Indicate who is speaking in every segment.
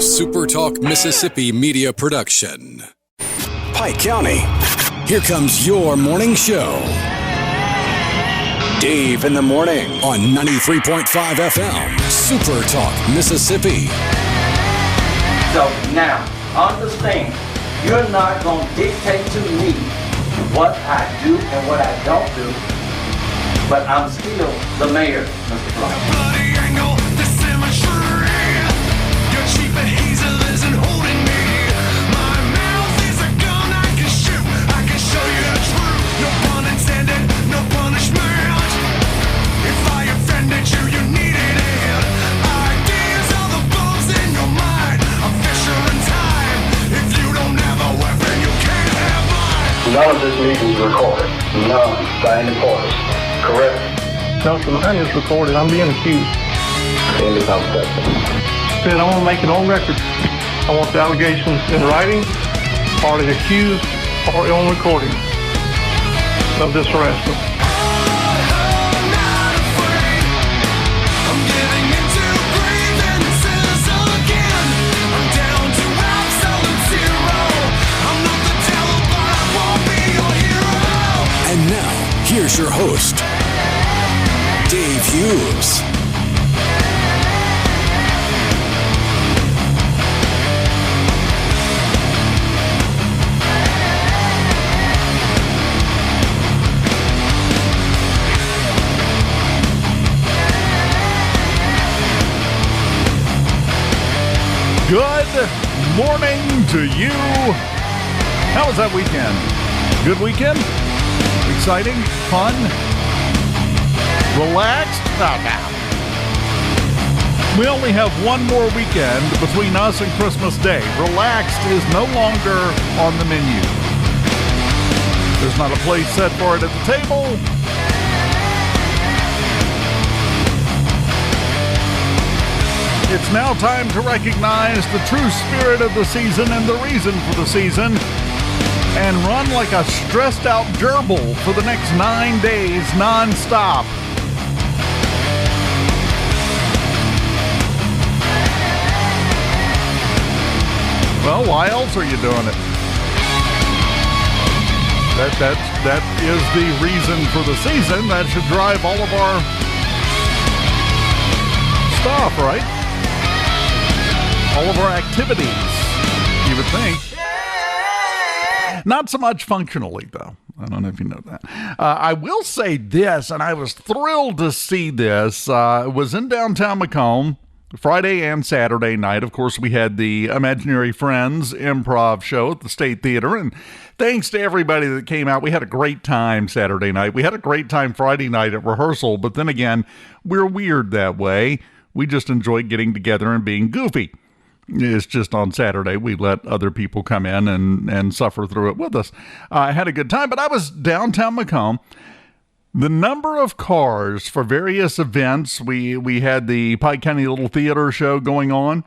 Speaker 1: SuperTalk Mississippi media production.
Speaker 2: Pike County.
Speaker 1: Here comes your morning show.
Speaker 2: Dave in the morning
Speaker 1: On 93.5 FM, SuperTalk Mississippi.
Speaker 3: So now, understand, you're not going to dictate to me what I do and what I don't do, but I'm still the mayor, Mr. Clark.
Speaker 4: Bloody angle, the symmetry. Your cheap adhesive isn't holding me. My mouth is a gun I can shoot. I can show you the truth. No pun intended, no punishment. If I offended you, you needed it. Ideas are the bones in your mind. I'm Fisher in time. If you don't have a weapon, you can't have mine.
Speaker 5: None of this meeting is recorded. None by any parties. Correct?
Speaker 6: No, sir, mine is recorded. I'm being accused.
Speaker 5: In the conversation.
Speaker 6: Said I want to make it on record. I want the allegations in writing, or the accused, or on recording of this harassment.
Speaker 4: I'm not afraid. I'm getting into grievances again. I'm down to absolute zero. I'm not the devil, but I won't be your hero.
Speaker 1: And now, here's your host, Dave Hughes.
Speaker 7: Good morning to you. How was that weekend? Good weekend? Exciting? Fun? Relaxed? We only have one more weekend between us and Christmas Day. Relaxed is no longer on the menu. There's not a place set for it at the table. It's now time to recognize the true spirit of the season and the reason for the season and run like a stressed out gerbil for the next 9 days non-stop. Well, why else are you doing it? That is the reason for the season. That should drive all of our stuff, right? All of our activities, you would think. Not so much functionally, though. I don't know if you know that. I will say this, and I was thrilled to see this. It was in downtown McComb, Friday and Saturday night. Of course, we had the Imaginary Friends improv show at the State Theater, and thanks to everybody that came out. We had a great time Saturday night. We had a great time Friday night at rehearsal, but then again, we're weird that way. We just enjoy getting together and being goofy. It's just on Saturday we let other people come in and suffer through it with us. I had a good time, but I was downtown McComb. The number of cars for various events, we had the Pike County Little Theater show going on.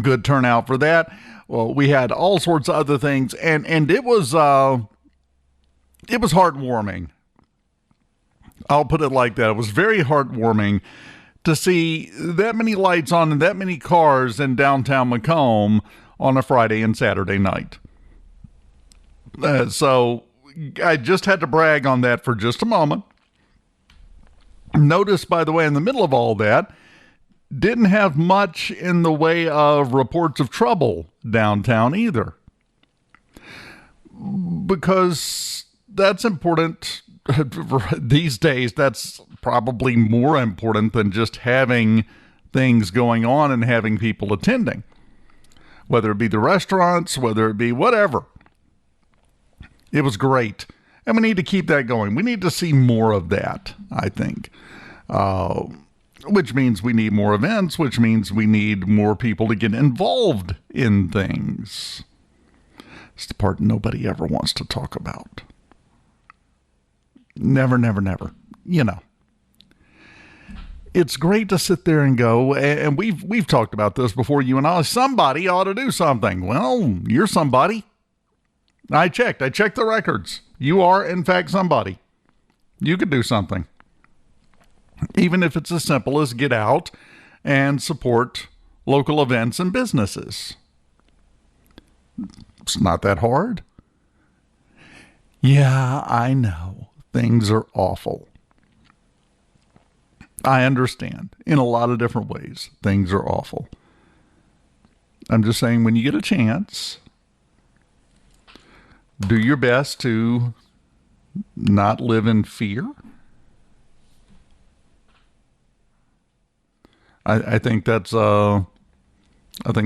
Speaker 7: Good turnout for that. Well, we had all sorts of other things, and it was heartwarming. I'll put it like that. It was very heartwarming to see that many lights on and that many cars in downtown McComb on a Friday and Saturday night. So I just had to brag on that for just a moment. Notice, by the way, in the middle of all that, didn't have much in the way of reports of trouble downtown either. Because that's important. These days, that's probably more important than just having things going on and having people attending. Whether it be the restaurants, whether it be whatever. It was great. And we need to keep that going. We need to see more of that, I think. Which means we need more events, which means we need more people to get involved in things. It's the part nobody ever wants to talk about. Never, never, never. You know. It's great to sit there and go, and we've talked about this before, you and I. Somebody ought to do something. Well, you're somebody. I checked the records. You are, in fact, somebody. You could do something. Even if it's as simple as get out and support local events and businesses. It's not that hard. Yeah, I know. Things are awful. I understand. In a lot of different ways, things are awful. I'm just saying, when you get a chance, do your best to not live in fear. I think that's a good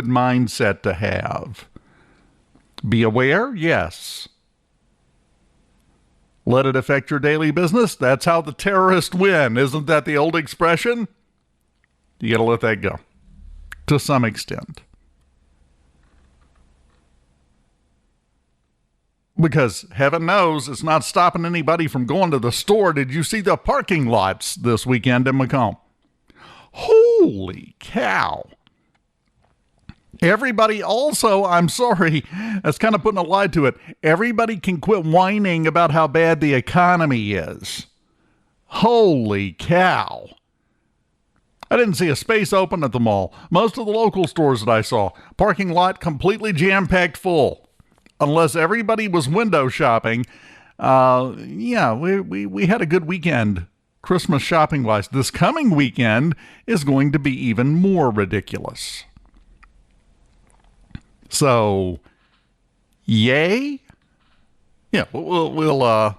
Speaker 7: mindset to have. Be aware, yes. Let it affect your daily business. That's how the terrorists win. Isn't that the old expression? You got to let that go to some extent. Because heaven knows it's not stopping anybody from going to the store. Did you see the parking lots this weekend in McComb? Holy cow. Everybody also, I'm sorry, that's kind of putting a lie to it. Everybody can quit whining about how bad the economy is. Holy cow. I didn't see a space open at the mall. Most of the local stores that I saw, parking lot completely jam-packed full. Unless everybody was window shopping. We had a good weekend. Christmas shopping wise. This coming weekend is going to be even more ridiculous. So, yay? Yeah, we'll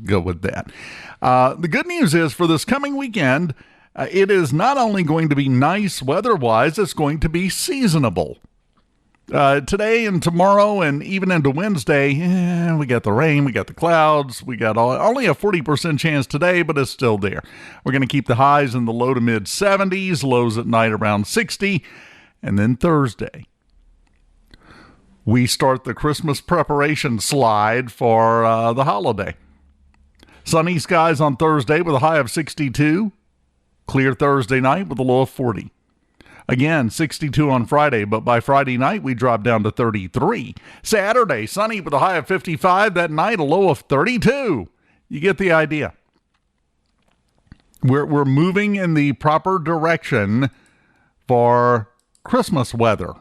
Speaker 7: go with that. The good news is for this coming weekend, it is not only going to be nice weather-wise, it's going to be seasonable. Today and tomorrow and even into Wednesday, we got the rain, we got the clouds, we got only a 40% chance today, but it's still there. We're going to keep the highs in the low to mid 70s, lows at night around 60, and then Thursday, we start the Christmas preparation slide for the holiday. Sunny skies on Thursday with a high of 62, clear Thursday night with a low of 40. Again, 62 on Friday, but by Friday night, we drop down to 33. Saturday, sunny with a high of 55. That night, a low of 32. You get the idea. We're moving in the proper direction for Christmas weather.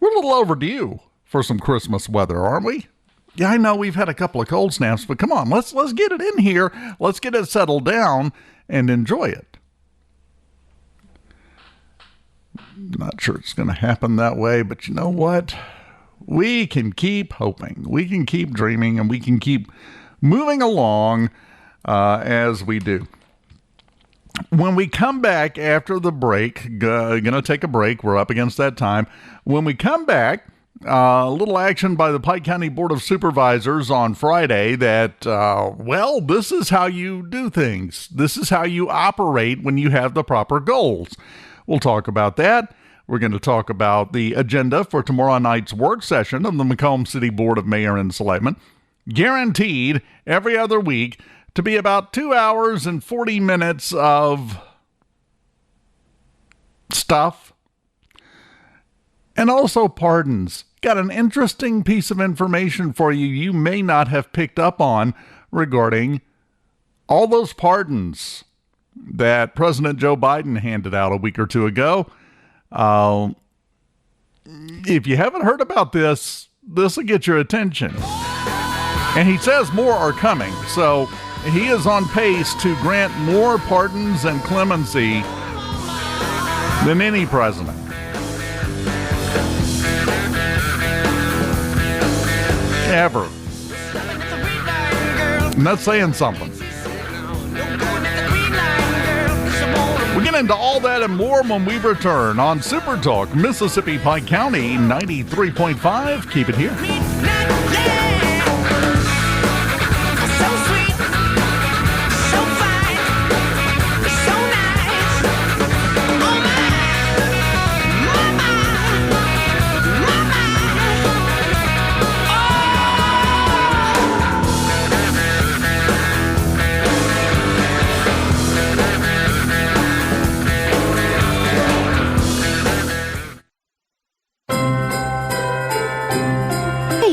Speaker 7: We're a little overdue for some Christmas weather, aren't we? Yeah, I know we've had a couple of cold snaps, but come on, let's get it in here. Let's get it settled down and enjoy it. Not sure it's going to happen that way, but you know what? We can keep hoping. We can keep dreaming, and we can keep moving along as we do. When we come back after the break, going to take a break. We're up against that time. When we come back, a little action by the Pike County Board of Supervisors on Friday that, this is how you do things. This is how you operate when you have the proper goals. We'll talk about that. We're going to talk about the agenda for tomorrow night's work session of the McComb City Board of Mayor and Selectmen. Guaranteed every other week to be about 2 hours and 40 minutes of stuff. And also pardons. Got an interesting piece of information for you you may not have picked up on regarding all those pardons that President Joe Biden handed out a week or two ago. If you haven't heard about this will get your attention. And he says more are coming. So he is on pace to grant more pardons and clemency than any president. Ever. And that's saying something. We'll get into all that and more when we return on SuperTalk, Mississippi Pike County 93.5. Keep it here.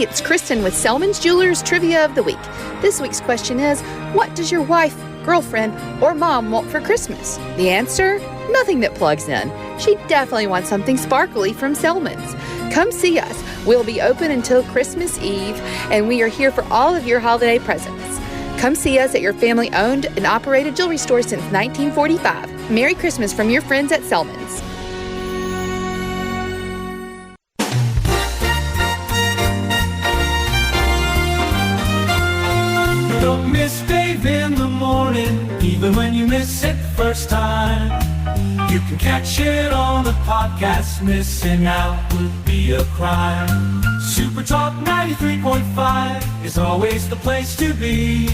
Speaker 8: It's Kristen with Selman's Jewelers Trivia of the Week. This week's question is, what does your wife girlfriend, or mom want for Christmas? The answer? Nothing that plugs in. She definitely wants something sparkly from Selman's. Come see us. We'll be open until Christmas Eve, and we are here for all of your holiday presents. Come see us at your family-owned and operated jewelry store since 1945. Merry Christmas from your friends at Selman's.
Speaker 4: Don't miss Dave in the morning, even when you miss it the first time. You can catch it on the podcast. Missing out would be a crime. SuperTalk 93.5 is always the place to be.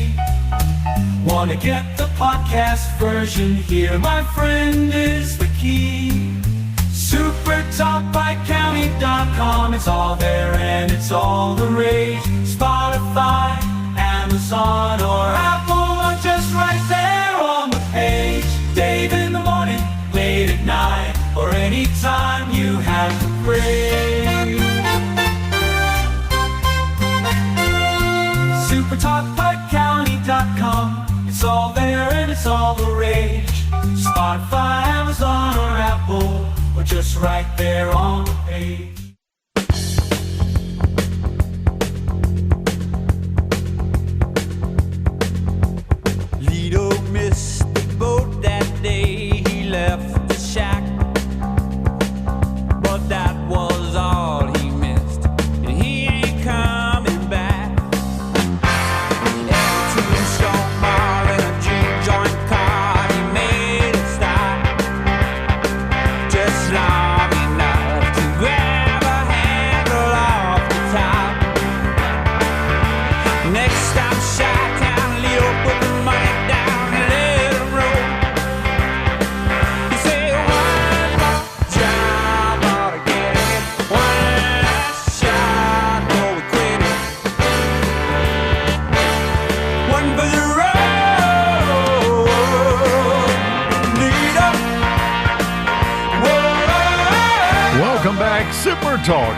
Speaker 4: Wanna get the podcast version? Here, my friend, is the key. SuperTalk PikeCounty.com. It's all there and it's all the rage. Spotify, Amazon, or Apple are just right there on the page. Dave in the morning, late at night, or anytime you have to pray. SuperTalkPikeCounty.com. It's all there and it's all the rage. Spotify, Amazon, or Apple, or just right there on the page.
Speaker 9: Lido missed the boat that day. He left the shack, but that was all he missed, and he ain't coming back. And tombstone bar and a juke joint car, he made it stop just long enough to grab a handle off the top. Next stop, Chi-Town, Lido put the money down and let him roll. He said, one more job ought to get it, one last shot before we quit it. One for the road, Lido. Whoa.
Speaker 7: Welcome back, Super Talk,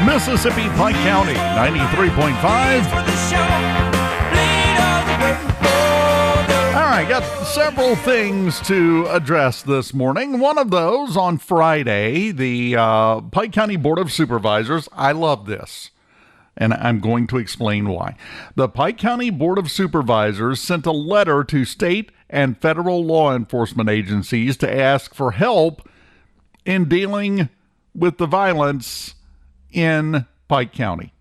Speaker 7: Mississippi, Pike County, 93.5.
Speaker 9: For the show, Lido's waiting for the
Speaker 7: All right, got several things to address this morning. One of those on Friday, the Pike County Board of Supervisors. I love this, and I'm going to explain why. The Pike County Board of Supervisors sent a letter to state and federal law enforcement agencies to ask for help in dealing with the violence in Pike County.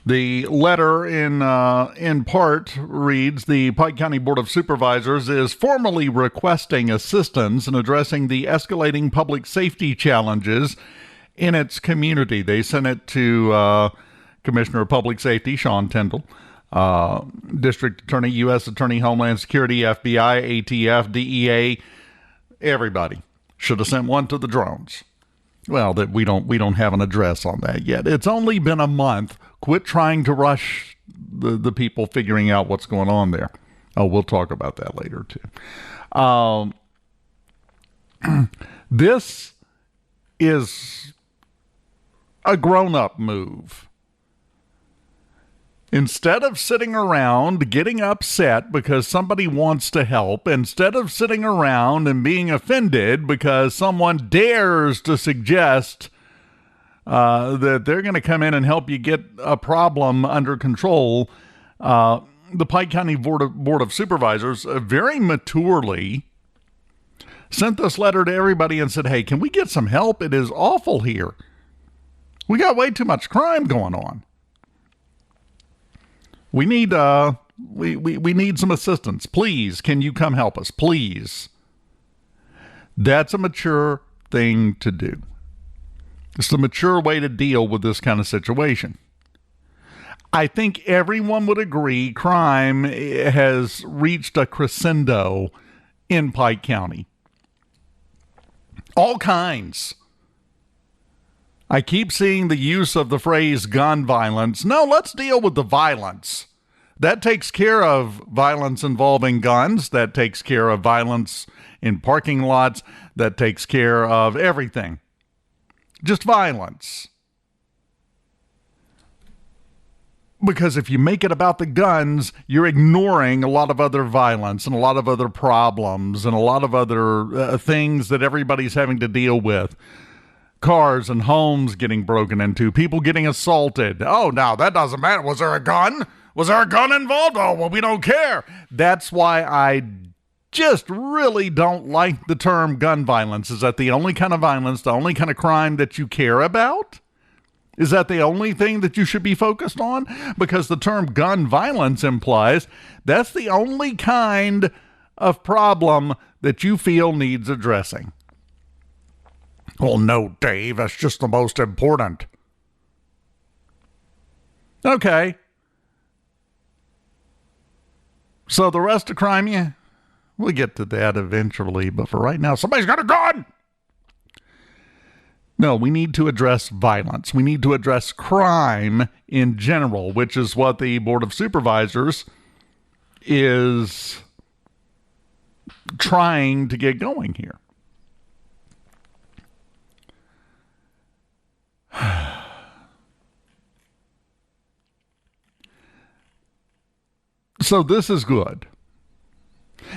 Speaker 7: The letter in part reads, the Pike County Board of Supervisors is formally requesting assistance in addressing the escalating public safety challenges in its community. They sent it to Commissioner of Public Safety, Sean Tyndall, District Attorney, U.S. Attorney, Homeland Security, FBI, ATF, DEA, everybody. Should have sent one to the drones. Well, that we don't have an address on that yet. It's only been a month. Quit trying to rush the people figuring out what's going on there. Oh, we'll talk about that later too. This is a grown-up move. Instead of sitting around getting upset because somebody wants to help, instead of sitting around and being offended because someone dares to suggest that they're going to come in and help you get a problem under control, the Pike County Board of Supervisors very maturely sent this letter to everybody and said, hey, can we get some help? It is awful here. We got way too much crime going on. We need we need some assistance. Please, can you come help us? Please. That's a mature thing to do. It's the mature way to deal with this kind of situation. I think everyone would agree crime has reached a crescendo in Pike County. All kinds. I keep seeing the use of the phrase gun violence. No, let's deal with the violence. That takes care of violence involving guns. That takes care of violence in parking lots. That takes care of everything. Just violence. Because if you make it about the guns, you're ignoring a lot of other violence and a lot of other problems and a lot of other things that everybody's having to deal with. Cars and homes getting broken into, people getting assaulted. Oh, now that doesn't matter. Was there a gun? Was there a gun involved? Oh, well, we don't care. That's why I just really don't like the term gun violence. Is that the only kind of violence, the only kind of crime that you care about? Is that the only thing that you should be focused on? Because the term gun violence implies that's the only kind of problem that you feel needs addressing. Well, no, Dave, that's just the most important. Okay. So the rest of crime, yeah, we'll get to that eventually. But for right now, somebody's got a gun! No, we need to address violence. We need to address crime in general, which is what the Board of Supervisors is trying to get going here. So this is good.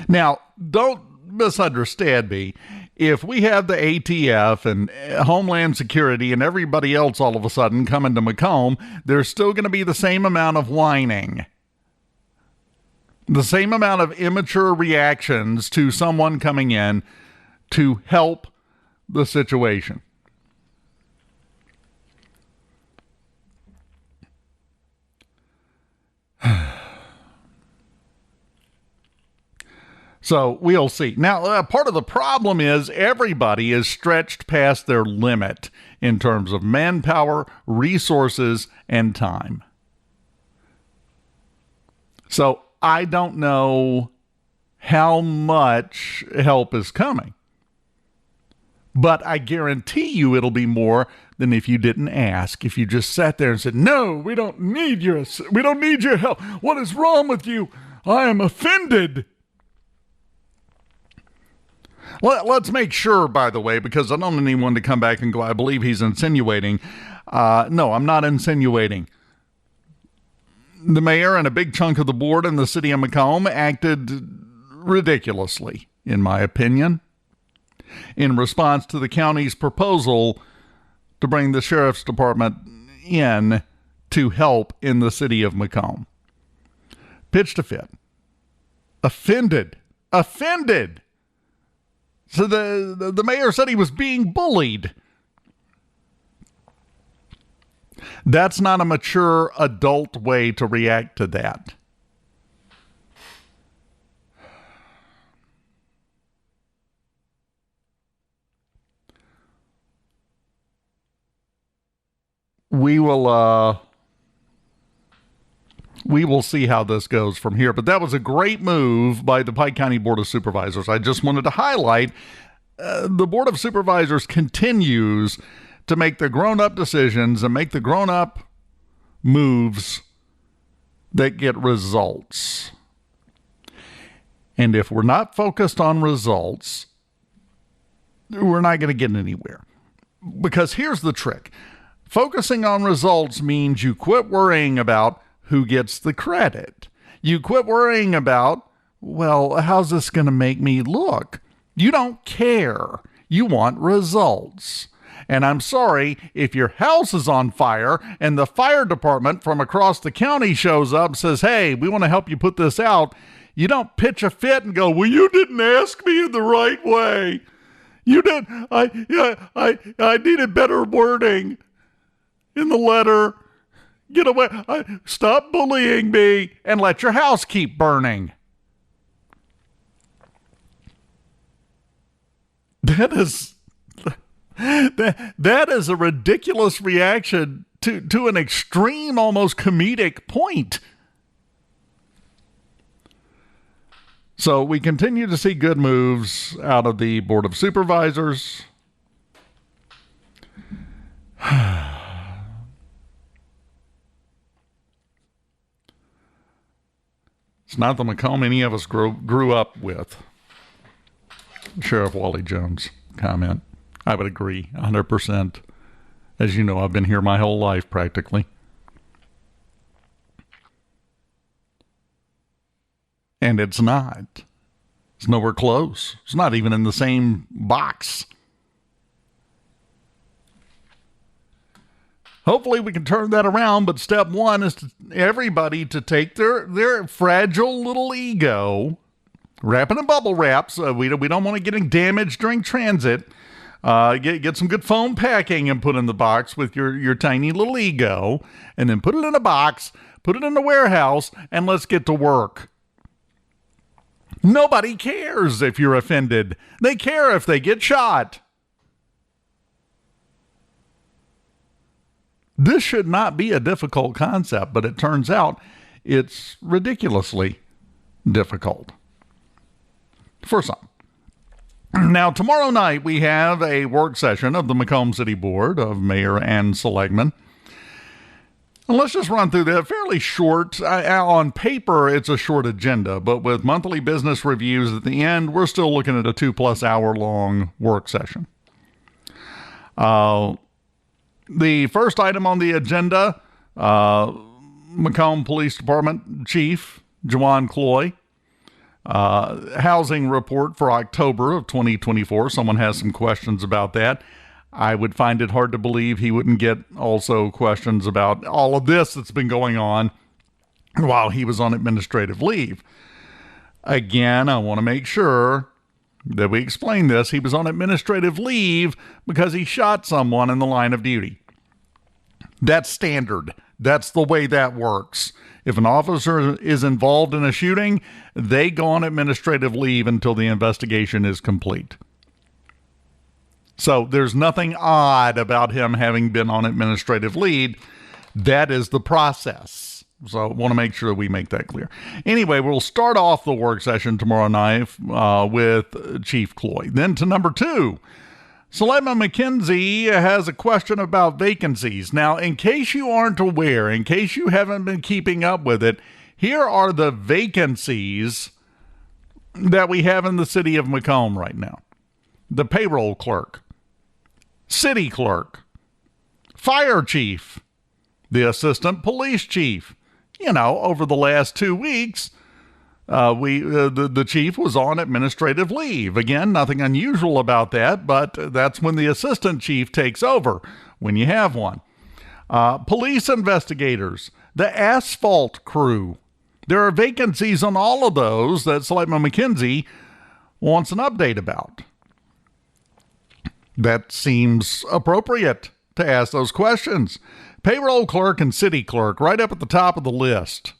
Speaker 7: Now, don't misunderstand me. If we have the ATF and Homeland Security and everybody else all of a sudden coming to McComb, there's still going to be the same amount of whining. The same amount of immature reactions to someone coming in to help the situation. So we'll see. Now, part of the problem is everybody is stretched past their limit in terms of manpower, resources, and time. So I don't know how much help is coming. But I guarantee you it'll be more than if you didn't ask. If you just sat there and said, "No, we don't need your help. What is wrong with you? I am offended." Let's make sure, by the way, because I don't want anyone to come back and go, "I believe he's insinuating." No, I'm not insinuating. The mayor and a big chunk of the board in the city of McComb acted ridiculously, in my opinion, in response to the county's proposal to bring the sheriff's department in to help in the city of McComb. Pitched a fit. Offended. So the mayor said he was being bullied. That's not a mature adult way to react to that. We will see how this goes from here. But that was a great move by the Pike County Board of Supervisors. I just wanted to highlight the Board of Supervisors continues to make the grown-up decisions and make the grown-up moves that get results. And if we're not focused on results, we're not going to get anywhere. Because here's the trick. Focusing on results means you quit worrying about who gets the credit. You quit worrying about, well, how's this going to make me look? You don't care. You want results. And I'm sorry, if your house is on fire and the fire department from across the county shows up and says, "Hey, we want to help you put this out," you don't pitch a fit and go, "Well, you didn't ask me in the right way. You did. I needed better wording in the letter. Get away. Stop bullying me and let your house keep burning." That is a ridiculous reaction to an extreme, almost comedic point. So we continue to see good moves out of the Board of Supervisors. It's not the McComb any of us grew up with. Sheriff Wally Jones comment. I would agree 100%. As you know, I've been here my whole life practically. And it's not. It's nowhere close. It's not even in the same box. Hopefully we can turn that around, but step one is everybody to take their fragile little ego, wrap it in bubble wrap, so we don't want it getting damaged during transit. Get some good foam packing and put in the box with your tiny little ego, and then put it in a box, put it in the warehouse, and let's get to work. Nobody cares if you're offended. They care if they get shot. This should not be a difficult concept, but it turns out it's ridiculously difficult. For some. Now, tomorrow night we have a work session of the McComb City Board of Mayor and Selectmen. And let's just run through that fairly short. On paper, it's a short agenda, but with monthly business reviews at the end, we're still looking at a 2+ hour long work session. The first item on the agenda, McComb Police Department Chief Jawan Cloy, housing report for October of 2024. Someone has some questions about that. I would find it hard to believe he wouldn't get also questions about all of this that's been going on while he was on administrative leave. Again, I want to make sure that we explain this. He was on administrative leave because he shot someone in the line of duty. That's standard. That's the way that works. If an officer is involved in a shooting, they go on administrative leave until the investigation is complete. So there's nothing odd about him having been on administrative leave. That is the process. So I want to make sure we make that clear. Anyway, we'll start off the work session tomorrow night with Chief Cloy. Then to number 2, Selectman McKenzie has a question about vacancies. Now, in case you aren't aware, in case you haven't been keeping up with it, here are the vacancies that we have in the city of McComb right now. The payroll clerk, city clerk, fire chief, the assistant police chief. You know, over the last 2 weeks, the chief was on administrative leave. Again, nothing unusual about that, but that's when the assistant chief takes over, when you have one. Police investigators, the asphalt crew. There are vacancies on all of those that Selectman McKenzie wants an update about. That seems appropriate to ask those questions. Payroll clerk and city clerk, right up at the top of the list.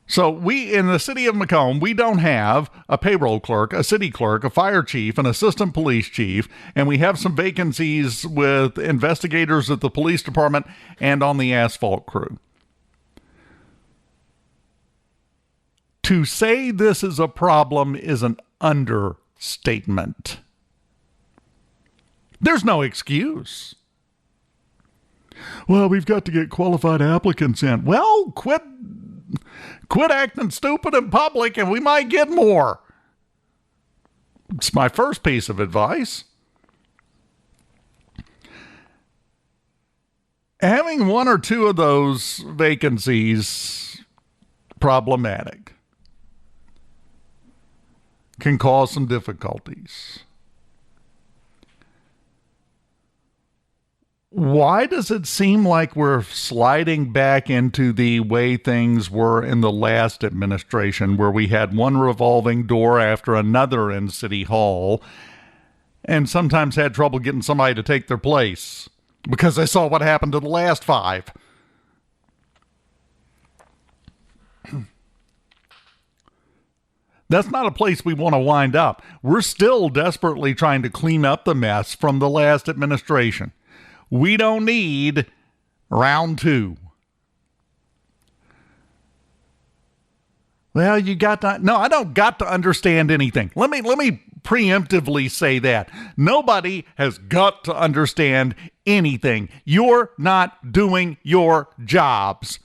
Speaker 7: So we, in the city of McComb, we don't have a payroll clerk, a city clerk, a fire chief, an assistant police chief, and we have some vacancies with investigators at the police department and on the asphalt crew. To say this is a problem is an understatement. There's no excuse. Well, we've got to get qualified applicants in. Well, quit acting stupid in public and we might get more. It's my first piece of advice. Having one or two of those vacancies problematic can cause some difficulties. Why does it seem like we're sliding back into the way things were in the last administration, where we had one revolving door after another in City Hall and sometimes had trouble getting somebody to take their place because they saw what happened to the last 5? That's not a place we want to wind up. We're still desperately trying to clean up the mess from the last administration. We don't need round 2. Well, you got to... No, I don't got to understand anything. Let me preemptively say that. Nobody has got to understand anything. You're not doing your jobs.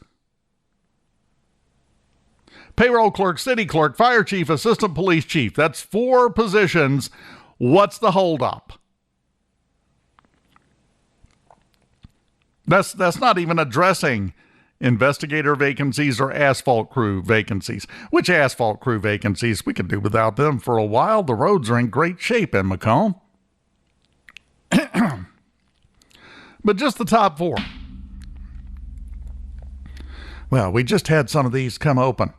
Speaker 7: Payroll clerk, city clerk, fire chief, assistant police chief. That's 4 positions. What's the holdup? That's not even addressing investigator vacancies or asphalt crew vacancies. Which asphalt crew vacancies? We could do without them for a while. The roads are in great shape in McComb. But just the top 4. Well, we just had some of these come open.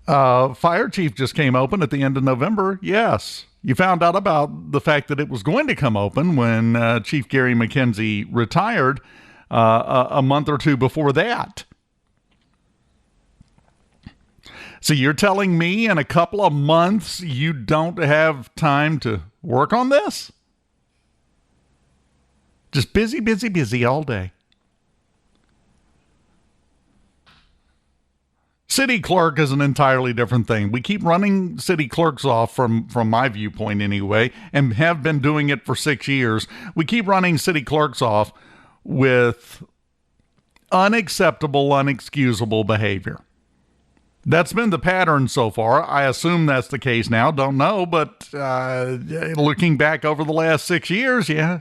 Speaker 7: Fire chief just came open at the end of November. Yes. You found out about the fact that it was going to come open when Chief Gary McKenzie retired a month or two before that. So you're telling me in a couple of months you don't have time to work on this? Just busy, busy, busy all day. City clerk is an entirely different thing. We keep running city clerks off from my viewpoint anyway, and have been doing it for 6 years. We keep running city clerks off with unacceptable, unexcusable behavior. That's been the pattern so far. I assume that's the case now. Don't know, but looking back over the last 6 years, yeah.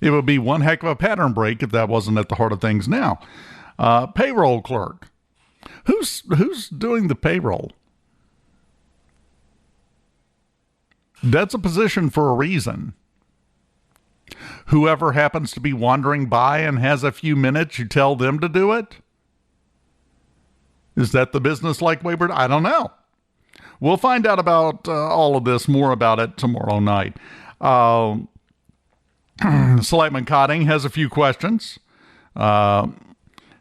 Speaker 7: It would be one heck of a pattern break if that wasn't at the heart of things now. Payroll clerk. Who's doing the payroll? That's a position for a reason. Whoever happens to be wandering by and has a few minutes, you tell them to do it? Is that the business like Wayward? I don't know. We'll find out about all of this, more about it tomorrow night. Selectman Cotting has a few questions.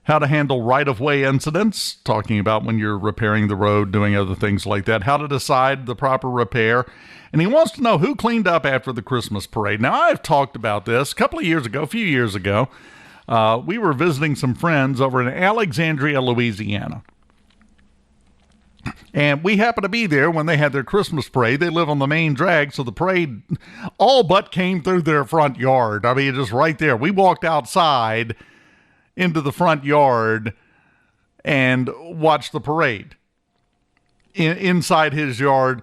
Speaker 7: How to handle right-of-way incidents, talking about when you're repairing the road, doing other things like that. How to decide the proper repair. And he wants to know who cleaned up after the Christmas parade. Now, I've talked about this a few years ago. We were visiting some friends over in Alexandria, Louisiana. And we happened to be there when they had their Christmas parade. They live on the main drag, so the parade all but came through their front yard. I mean, just right there. We walked outside into the front yard and watched the parade inside his yard,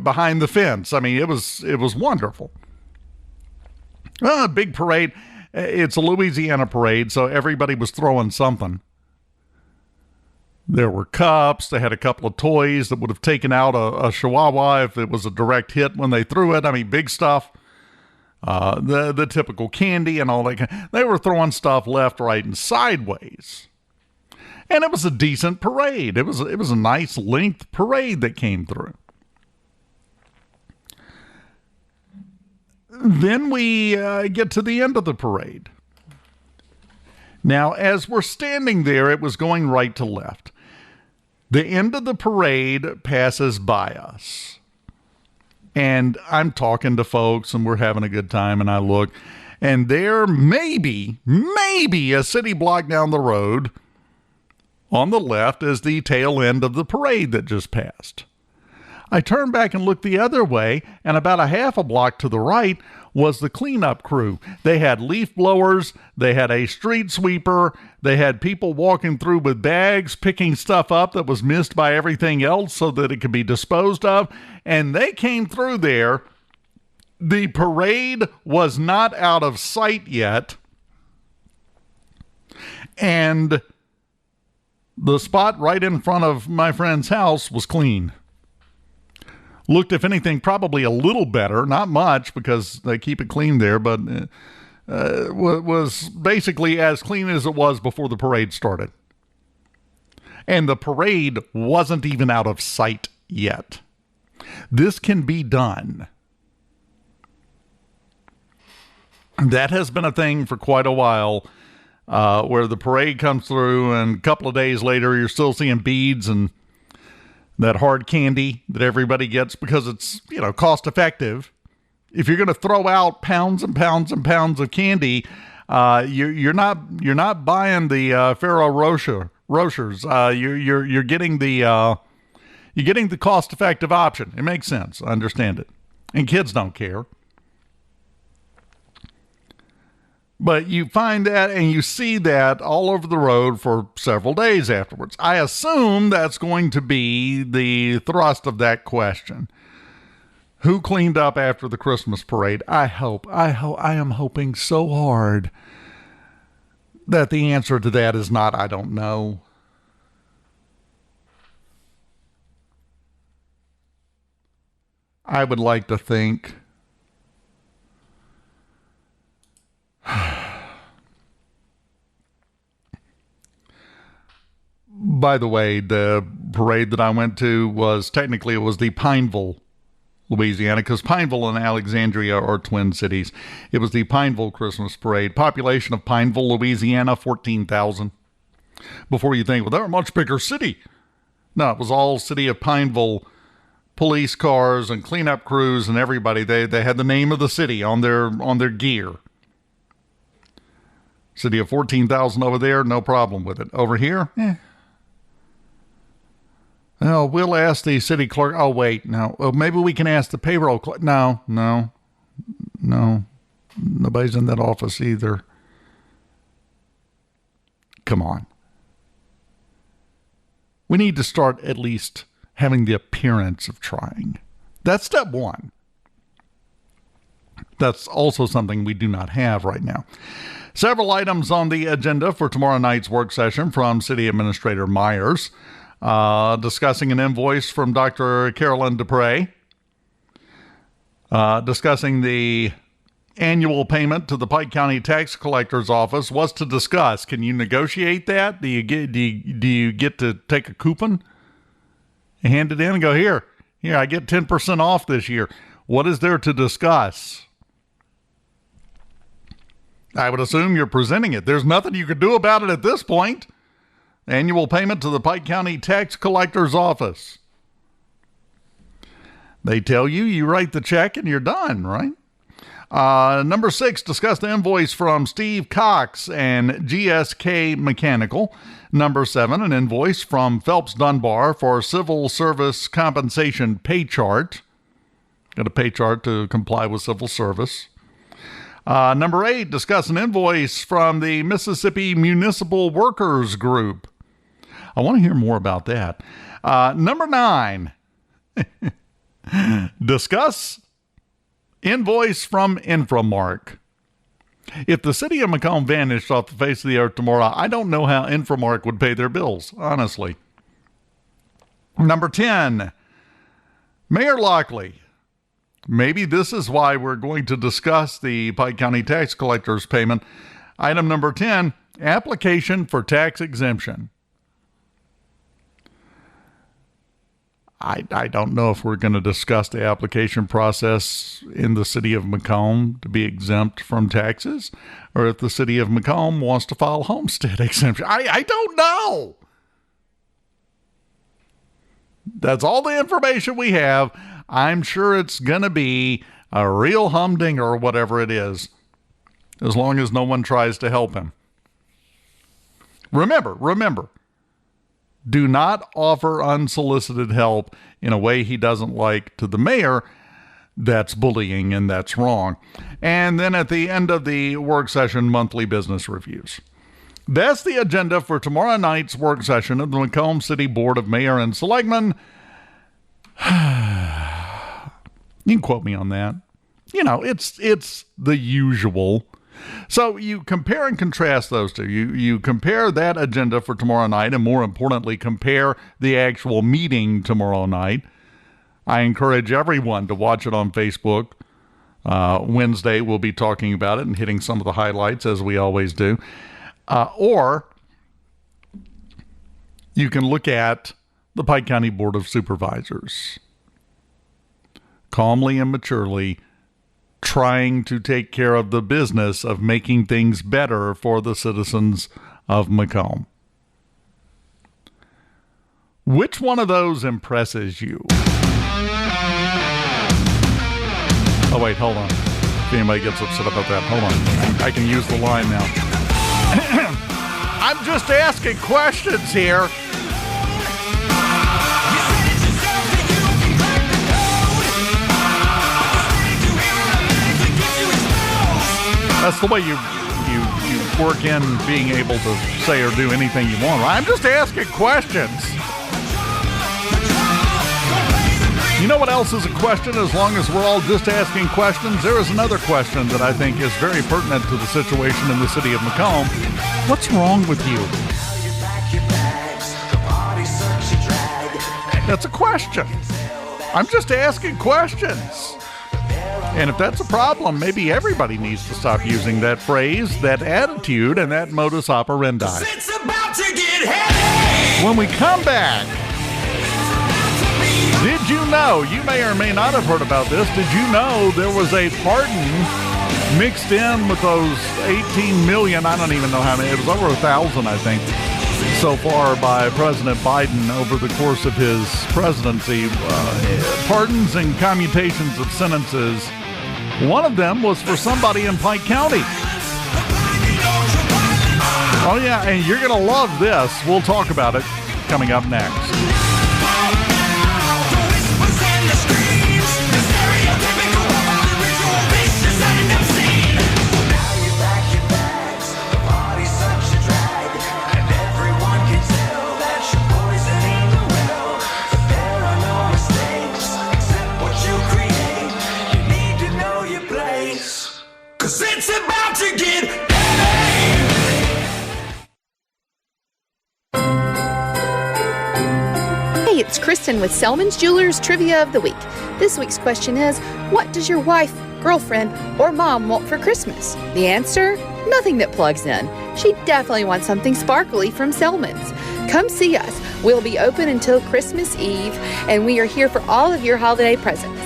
Speaker 7: behind the fence. I mean, it was wonderful. Big parade. It's a Louisiana parade, so everybody was throwing something. There were cups. They had a couple of toys that would have taken out a chihuahua if it was a direct hit when they threw it. I mean, big stuff. The typical candy and all that. They were throwing stuff left, right, and sideways. And it was a decent parade. It was a nice length parade that came through. Then we get to the end of the parade. Now, as we're standing there, it was going right to left. The end of the parade passes by us. And I'm talking to folks, and we're having a good time, and I look, and there maybe a city block down the road on the left is the tail end of the parade that just passed. I turned back and looked the other way, and about a half a block to the right was the cleanup crew. They had leaf blowers, they had a street sweeper, they had people walking through with bags, picking stuff up that was missed by everything else so that it could be disposed of, and they came through there. The parade was not out of sight yet, and the spot right in front of my friend's house was clean. Looked, if anything, probably a little better, not much because they keep it clean there, but was basically as clean as it was before the parade started. And the parade wasn't even out of sight yet. This can be done. That has been a thing for quite a while, where the parade comes through and a couple of days later you're still seeing beads and that hard candy that everybody gets because it's, cost effective. If you're going to throw out pounds and pounds and pounds of candy, you're not buying the Ferrero Rochers. You're getting the cost effective option. It makes sense. I understand it, and kids don't care. But you find that and you see that all over the road for several days afterwards. I assume that's going to be the thrust of that question. Who cleaned up after the Christmas parade? I am hoping so hard that the answer to that is not, I don't know. I would like to think by the way, the parade that I went to was technically, it was the Pineville, Louisiana, because Pineville and Alexandria are twin cities. It was the Pineville Christmas Parade. Population of Pineville, Louisiana, 14,000. Before you think, well, they're a much bigger city. No, it was all city of Pineville police cars and cleanup crews and everybody. They had the name of the city on their gear. City of 14,000 over there, no problem with it. Over here, Oh, we'll ask the city clerk. Oh, wait, no. Oh, maybe we can ask the payroll clerk. No. Nobody's in that office either. Come on. We need to start at least having the appearance of trying. That's step one. That's also something we do not have right now. Several items on the agenda for tomorrow night's work session from City Administrator Myers. Discussing an invoice from Dr. Carolyn Dupre. Discussing the annual payment to the Pike County Tax Collector's Office. What's to discuss? Can you negotiate that? Do you get to take a coupon and hand it in and go, here, I get 10% off this year. What is there to discuss? I would assume you're presenting it. There's nothing you could do about it at this point. Annual payment to the Pike County Tax Collector's Office. They tell you, you write the check and you're done, right? Number 6, discuss the invoice from Steve Cox and GSK Mechanical. Number 7, an invoice from Phelps Dunbar for civil service compensation pay chart. Got a pay chart to comply with civil service. Number 8, discuss an invoice from the Mississippi Municipal Workers Group. I want to hear more about that. Number 9, discuss invoice from Inframark. If the city of McComb vanished off the face of the earth tomorrow, I don't know how Inframark would pay their bills, honestly. Number 10, Mayor Lockley. Maybe this is why we're going to discuss the Pike County Tax Collector's payment. Item number 10, application for tax exemption. I don't know if we're going to discuss the application process in the city of McComb to be exempt from taxes, or if the city of McComb wants to file homestead exemption. I don't know. That's all the information we have. I'm sure it's going to be a real humdinger or whatever it is, as long as no one tries to help him. Remember, do not offer unsolicited help in a way he doesn't like to the mayor. That's bullying and that's wrong. And then at the end of the work session, monthly business reviews. That's the agenda for tomorrow night's work session of the Macomb City Board of Mayor and Selectmen. You can quote me on that. You know, it's the usual. So you compare and contrast those two. You compare that agenda for tomorrow night, and more importantly, compare the actual meeting tomorrow night. I encourage everyone to watch it on Facebook. Wednesday, we'll be talking about it and hitting some of the highlights, as we always do. Or you can look at the Pike County Board of Supervisors, calmly and maturely trying to take care of the business of making things better for the citizens of Macomb. Which one of those impresses you? Oh, wait, hold on. If anybody gets upset about that, hold on. I can use the line now. I'm just asking questions here. That's the way you work in being able to say or do anything you want. I'm just asking questions. You know what else is a question? As long as we're all just asking questions, there is another question that I think is very pertinent to the situation in the city of Macomb. What's wrong with you? That's a question. I'm just asking questions. And if that's a problem, maybe everybody needs to stop using that phrase, that attitude, and that modus operandi.
Speaker 4: It's about to get heavy.
Speaker 7: When we come back, did you know, you may or may not have heard about this, did you know there was a pardon mixed in with those 18 million, I don't even know how many, it was over 1,000, I think, so far by President Biden over the course of his presidency. Pardons and commutations of sentences. One of them was for somebody in Pike County. Oh yeah, and you're going to love this. We'll talk about it coming up next.
Speaker 4: It's about to get
Speaker 8: Hey, it's Kristen with Selman's Jewelers Trivia of the Week. This week's question is, what does your wife, girlfriend, or mom want for Christmas? The answer? Nothing that plugs in. She definitely wants something sparkly from Selman's. Come see us. We'll be open until Christmas Eve, and we are here for all of your holiday presents.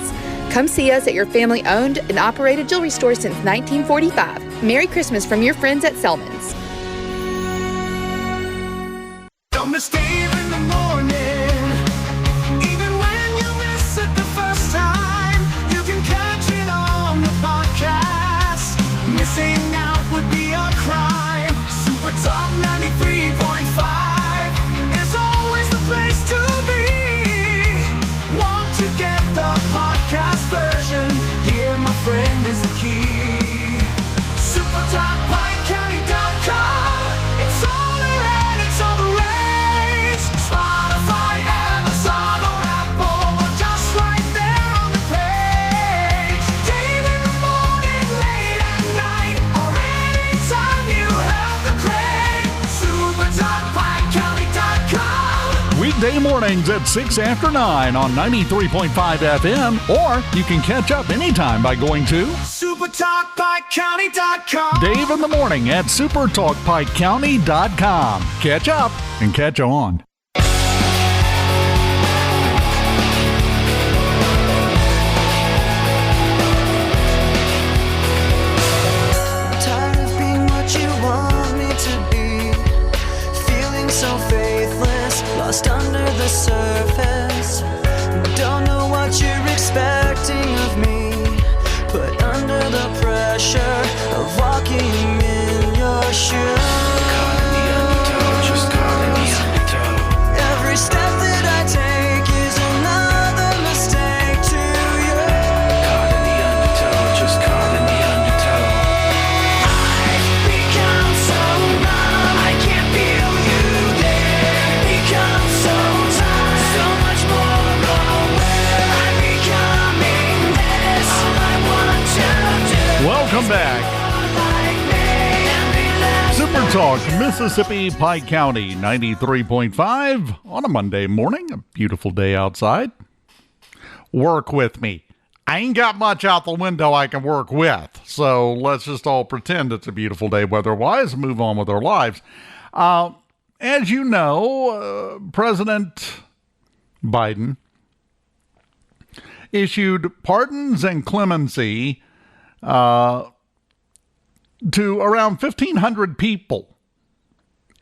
Speaker 8: Come see us at your family-owned and operated jewelry store since 1945. Merry Christmas from your friends at Selman's.
Speaker 4: Don't miss Dave in the morning. Even when you miss it the first time, you can catch it on the podcast. Missing out would be a crime. Super Talk 93.5 is always the place to be. Want to get the podcast version? Here, my friend, is the key. SuperTalkPikeCounty.com. It's all around, it's all the rage. Spotify, Amazon, or Apple, or just right there on the page. Dave in the morning, late at night, or anytime you have the crave. SuperTalkPikeCounty.com.
Speaker 7: Weekday mornings at 6 after 9 on 93.5 FM, or you can catch up anytime by going to
Speaker 4: SuperTalkPikeCounty.com.
Speaker 7: Dave in the morning at SuperTalkPikeCounty.com. Catch up and catch on.
Speaker 10: Tired of being what you want me to be, feeling so faithless, lost under the surface. Don't know what you're expecting of me, put under the pressure of walking in your shoes. Caught in the undertow, just caught in the undertow. Every step that I take is another mistake to you. Caught in the undertow, just caught in the undertow. I've become so numb, I can't feel you there. Become so tired, so much more aware. I'm becoming this, all I want to do.
Speaker 7: Welcome back. Super Talk, Mississippi, Pike County, 93.5 on a Monday morning. A beautiful day outside. Work with me. I ain't got much out the window I can work with. So let's just all pretend it's a beautiful day weather-wise and move on with our lives. As you know, President Biden issued pardons and clemency to around 1,500 people.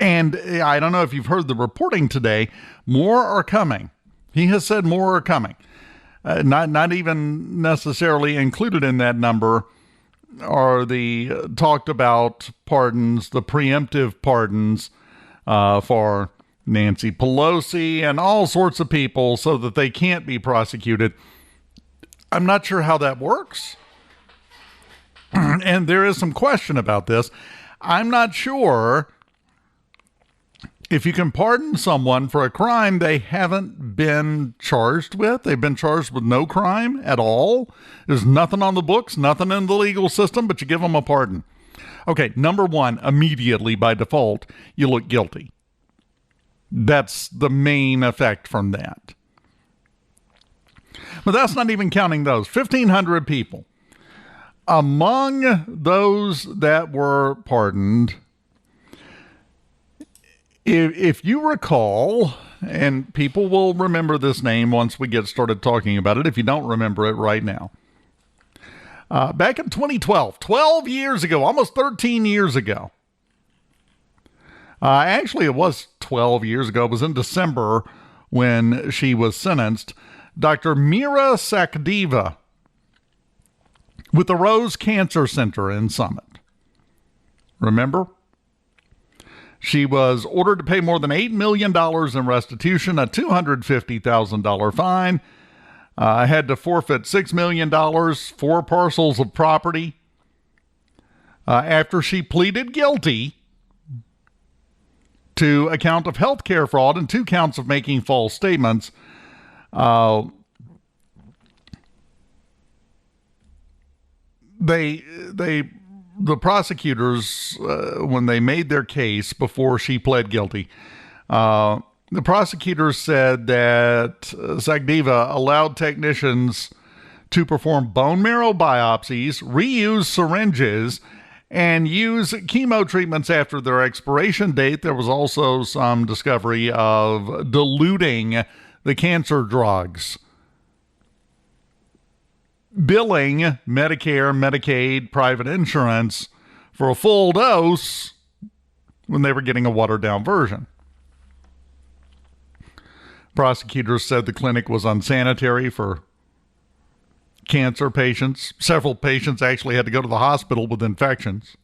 Speaker 7: And I don't know if you've heard the reporting today, more are coming. He has said more are coming. Not even necessarily included in that number are the talked about pardons, the preemptive pardons for Nancy Pelosi and all sorts of people so that they can't be prosecuted. I'm not sure how that works. And there is some question about this. I'm not sure if you can pardon someone for a crime they haven't been charged with. They've been charged with no crime at all. There's nothing on the books, nothing in the legal system, but you give them a pardon. Okay, number one, immediately by default, you look guilty. That's the main effect from that. But that's not even counting those. 1,500 people. Among those that were pardoned, if you recall, and people will remember this name once we get started talking about it, if you don't remember it right now. Back in 2012, 12 years ago, almost 13 years ago. Actually, it was 12 years ago. It was in December when she was sentenced. Dr. Mira Sakdeva with the Rose Cancer Center in Summit. Remember? She was ordered to pay more than $8 million in restitution, a $250,000 fine, had to forfeit $6 million, 4 parcels of property. After she pleaded guilty to a count of health care fraud and 2 counts of making false statements, the prosecutors, when they made their case before she pled guilty, the prosecutors said that Sakdeva allowed technicians to perform bone marrow biopsies, reuse syringes, and use chemo treatments after their expiration date. There was also some discovery of diluting the cancer drugs, billing Medicare, Medicaid, private insurance for a full dose when they were getting a watered-down version. Prosecutors said the clinic was unsanitary for cancer patients. Several patients actually had to go to the hospital with infections.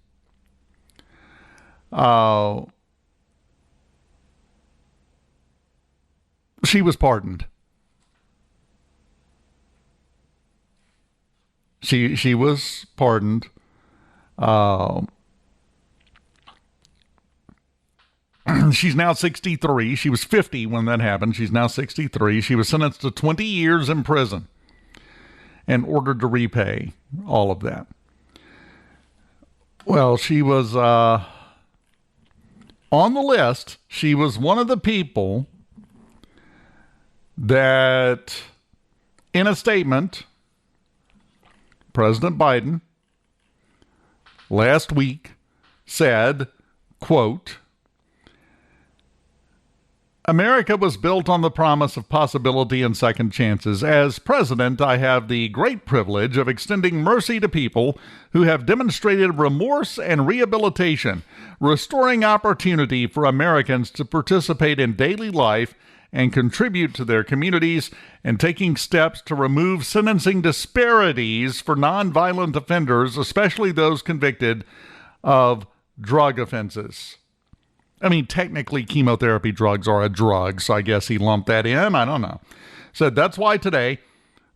Speaker 7: She was pardoned. She was pardoned. She's now 63. She was 50 when that happened. She's now 63. She was sentenced to 20 years in prison and ordered to repay all of that. Well, she was on the list. She was one of the people that, in a statement, President Biden last week said, quote, America was built on the promise of possibility and second chances. As president, I have the great privilege of extending mercy to people who have demonstrated remorse and rehabilitation, restoring opportunity for Americans to participate in daily life and contribute to their communities, and taking steps to remove sentencing disparities for nonviolent offenders, especially those convicted of drug offenses. I mean, technically, chemotherapy drugs are a drug, so I guess he lumped that in. I don't know. Said, that's why today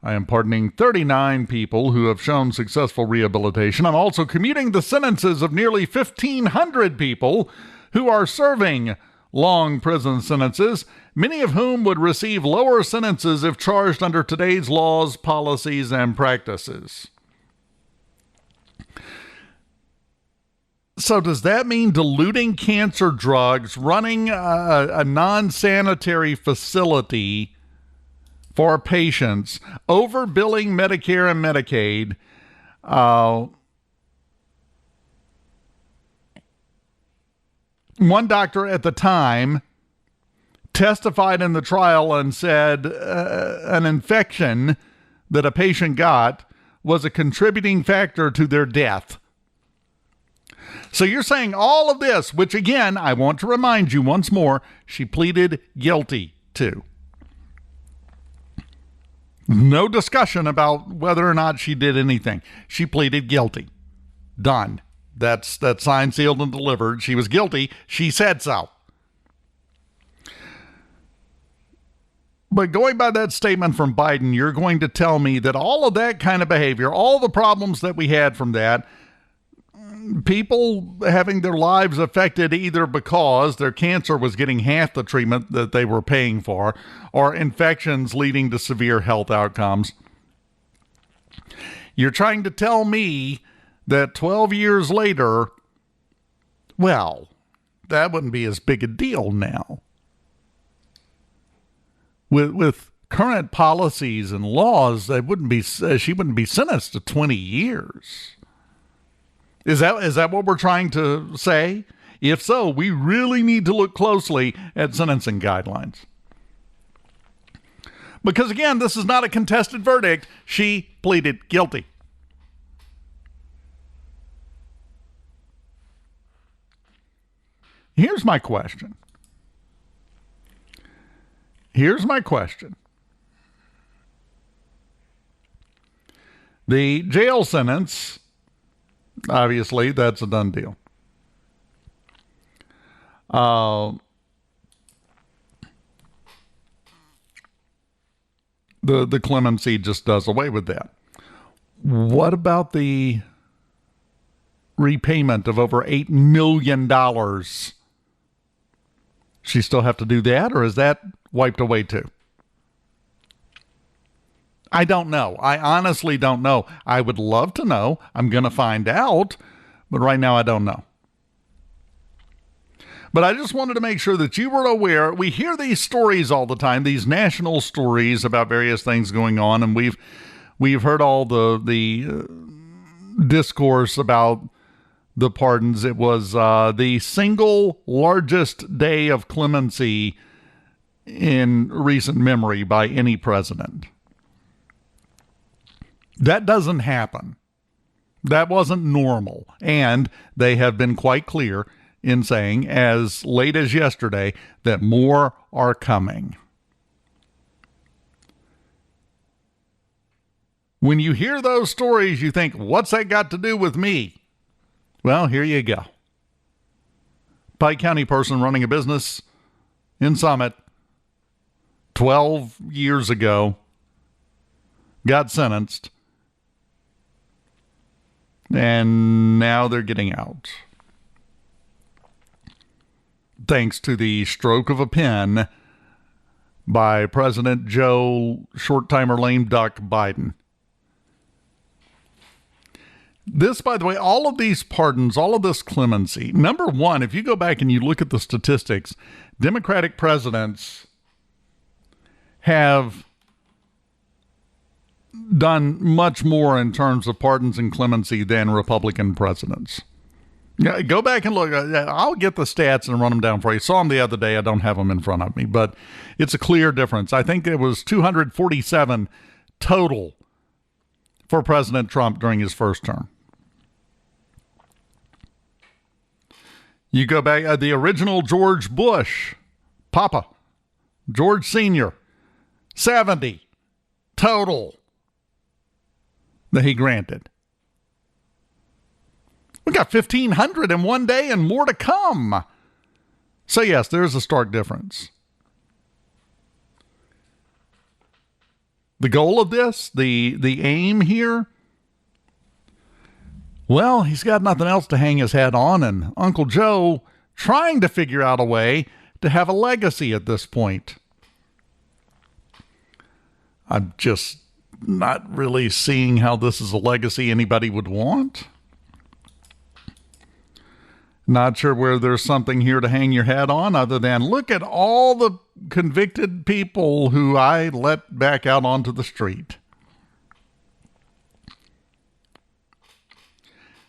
Speaker 7: I am pardoning 39 people who have shown successful rehabilitation. I'm also commuting the sentences of nearly 1,500 people who are serving long prison sentences, many of whom would receive lower sentences if charged under today's laws, policies, and practices. So does that mean diluting cancer drugs, running a non-sanitary facility for patients, overbilling Medicare and Medicaid, one doctor at the time testified in the trial and said an infection that a patient got was a contributing factor to their death. So you're saying all of this, which again, I want to remind you once more, she pleaded guilty to. No discussion about whether or not she did anything. She pleaded guilty. Done. That's signed, sealed, and delivered. She was guilty. She said so. But going by that statement from Biden, you're going to tell me that all of that kind of behavior, all the problems that we had from that, people having their lives affected either because their cancer was getting half the treatment that they were paying for, or infections leading to severe health outcomes. You're trying to tell me that 12 years later, well, that wouldn't be as big a deal now. With current policies and laws, she wouldn't be sentenced to 20 years. Is that what we're trying to say? If so, we really need to look closely at sentencing guidelines. Because again, this is not a contested verdict. She pleaded guilty. Here's my question. The jail sentence, obviously, that's a done deal. The clemency just does away with that. What about the repayment of over $8 million? She still have to do that, or is that wiped away too? I don't know. I honestly don't know. I would love to know. I'm going to find out, but right now I don't know. But I just wanted to make sure that you were aware. We hear these stories all the time, these national stories about various things going on, and we've heard all the discourse about the pardons. It was the single largest day of clemency in recent memory by any president. That doesn't happen. That wasn't normal. And they have been quite clear in saying, as late as yesterday, that more are coming. When you hear those stories, you think, what's that got to do with me? Well, here you go. Pike County person running a business in Summit 12 years ago got sentenced, and now they're getting out. Thanks to the stroke of a pen by President Joe Short-Timer Lame Duck Biden. This, by the way, all of these pardons, all of this clemency, number one, if you go back and you look at the statistics, Democratic presidents have done much more in terms of pardons and clemency than Republican presidents. Yeah, go back and look. I'll get the stats and run them down for you. Saw them the other day. I don't have them in front of me, but it's a clear difference. I think it was 247 total for President Trump during his first term. You go back, the original George Bush, Papa, George Sr., 70 total that he granted. We got 1,500 in one day and more to come. So yes, there's a stark difference. The goal of this, the aim here, well, he's got nothing else to hang his hat on, and Uncle Joe trying to figure out a way to have a legacy at this point. I'm just not really seeing how this is a legacy anybody would want. Not sure where there's something here to hang your hat on other than look at all the convicted people who I let back out onto the street.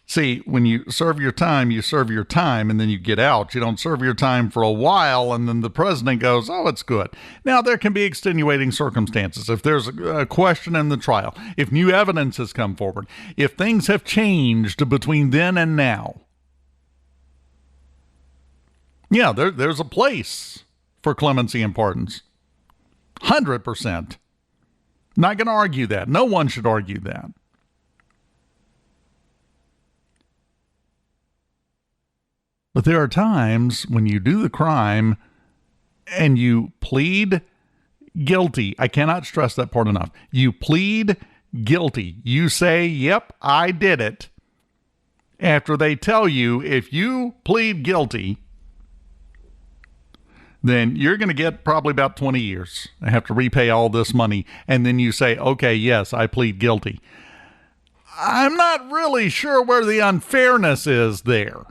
Speaker 7: See, when you serve your time, and then you get out. You don't serve your time for a while, and then the president goes, oh, it's good. Now, there can be extenuating circumstances. If there's a question in the trial, if new evidence has come forward, if things have changed between then and now, yeah, there's a place for clemency and pardons. 100%. Not going to argue that. No one should argue that. But there are times when you do the crime and you plead guilty. I cannot stress that part enough. You plead guilty. You say, yep, I did it. After they tell you, if you plead guilty, then you're going to get probably about 20 years. I have to repay all this money. And then you say, okay, yes, I plead guilty. I'm not really sure where the unfairness is there.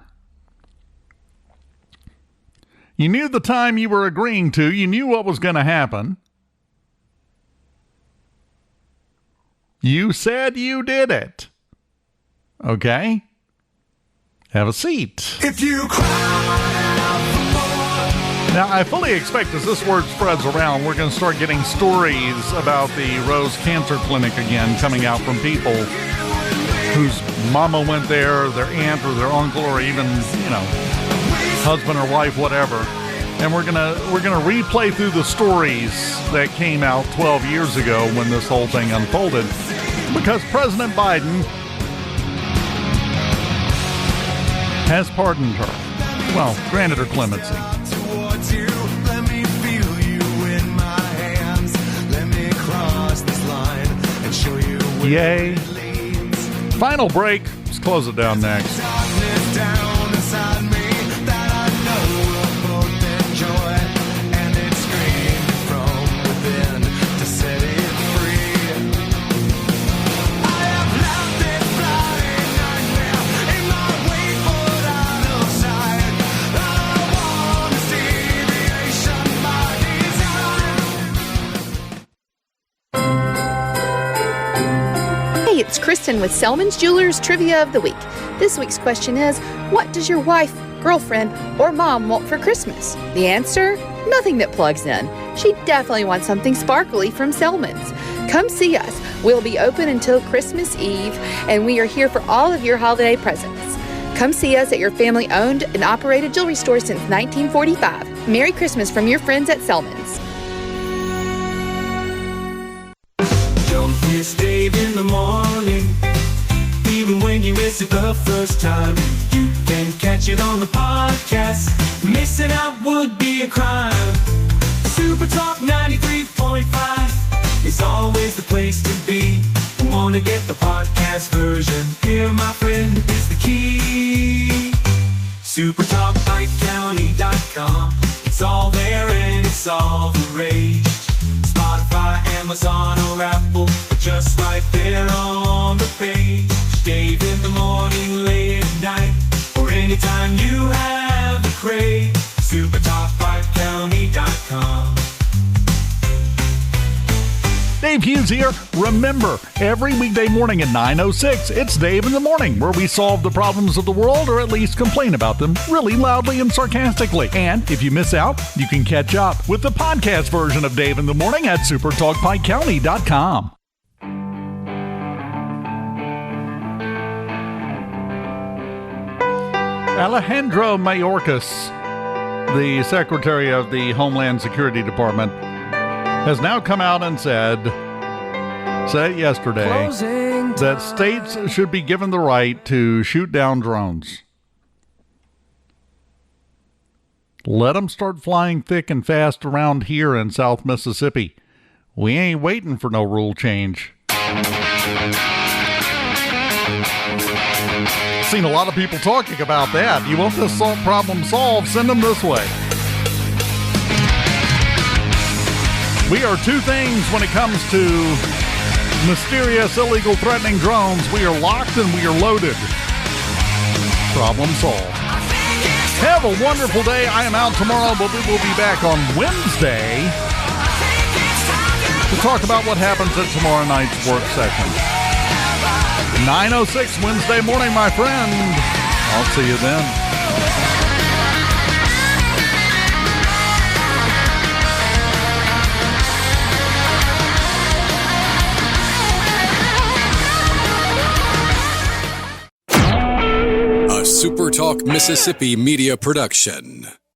Speaker 7: You knew the time you were agreeing to. You knew what was going to happen. You said you did it. Okay? Have a seat.
Speaker 4: If you cry out for more.
Speaker 7: Now, I fully expect as this word spreads around, we're going to start getting stories about the Rose Cancer Clinic again coming out from people whose mama went there, their aunt or their uncle, or even, husband or wife, whatever. And we're gonna replay through the stories that came out 12 years ago when this whole thing unfolded, because President Biden has pardoned her. Well, granted her clemency.
Speaker 4: Towards you, let me feel you in my hands. Let me cross this line and show you where
Speaker 7: Yay.
Speaker 4: it leads.
Speaker 7: Final break. Let's close it down next.
Speaker 4: Darkness down inside me that I know will both enjoy, and it's screaming from within to set it free. I have left this bloody nightmare in my way put out of sight. I want this deviation by design.
Speaker 8: Hey, it's Kristen with Selman's Jewelers Trivia of the Week. This week's question is, what does your wife, girlfriend, or mom want for Christmas? The answer? Nothing that plugs in. She definitely wants something sparkly from Selman's. Come see us. We'll be open until Christmas Eve, and we are here for all of your holiday presents. Come see us at your family-owned and operated jewelry store since 1945. Merry Christmas from your friends at Selman's.
Speaker 9: Don't miss Dave in the morning. Even when you miss it the first time, you can catch it on the podcast. Missing out would be a crime. SuperTalk 93.5 is always the place to be. Wanna get the podcast version? Here, my friend, is the key. SuperTalkPikeCounty.com. It's all there and it's all the rage. Spotify, Amazon, or Apple, just right there on the page. Dave in the morning, late at night, or anytime you have the crave. SuperTalkPikeCounty.com.
Speaker 7: Dave Hughes here. Remember, every weekday morning at 9:06, it's Dave in the Morning, where we solve the problems of the world, or at least complain about them really loudly and sarcastically. And if you miss out, you can catch up with the podcast version of Dave in the Morning at SuperTalkPikeCounty.com. Alejandro Mayorkas, the Secretary of the Homeland Security Department, has now come out and said yesterday, that states should be given the right to shoot down drones. Let them start flying thick and fast around here in South Mississippi. We ain't waiting for no rule change. Seen a lot of people talking about that. You want this problem solved, send them this way. We are two things when it comes to mysterious, illegal, threatening drones. We are locked and we are loaded. Problem solved. Have a wonderful day. I am out tomorrow, but we will be back on Wednesday to talk about what happens at tomorrow night's work session. 9:06 Wednesday morning, my friend. I'll see you then.
Speaker 1: A SuperTalk Mississippi media production.